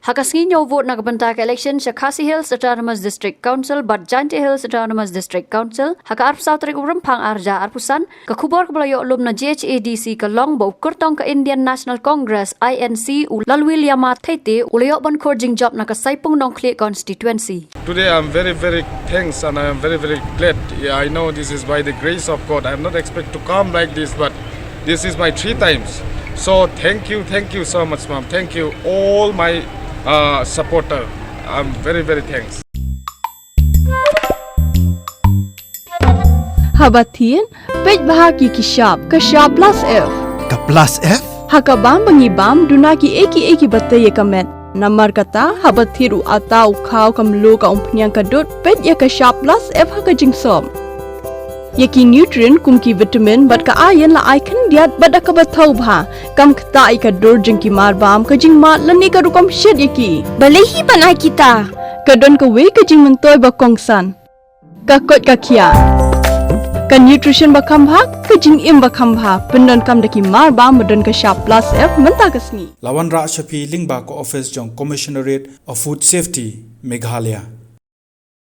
Hakasnginyo vote na kabantak election sa Khasi Hills Autonomous District Council but Jainte Hills Autonomous District Council haka arp sautrik urempang arja arpusan kakubor kablayo lum na GHADC ka Longbo Kyrtong ka Indian National Congress INC u Lalwilliama Theite ulayo ban khor Jingjop na ka Saipung Nongkhlieh Konstitwensi. Today I'm very thanks and I am very glad. Yeah, I know this is by the grace of God. I am not expect to come like this, but this is my 3 times. So thank you so much, ma'am. Thank you all my supporter. I'm very thanks. Habatin, pej bahagi ki shop plus F. Ka plus F? Hakabam bangibam dunaki eki batay kamet. Namar kata habathiru atau kau kamlu ka umpnyang kadut pej ya ka shop plus F haka jingsom. Yaki nutrient kumki vitamin bat ka iron la icon diat bat ka bathau bha kam khta ka dur jingki mar bam ka jing mat lani ka rukam shed yaki balehi banai kita ka don ka we ka jing mentoy ba kongsan ka kot ka khia ka nutrition ba kham bha ka jing im ba kham bha pendon kam daki mar bam don ka sharp plus F menta kasni Lawan Ra Shafi Lingba ko office jong Commissionerate of Food Safety Meghalaya.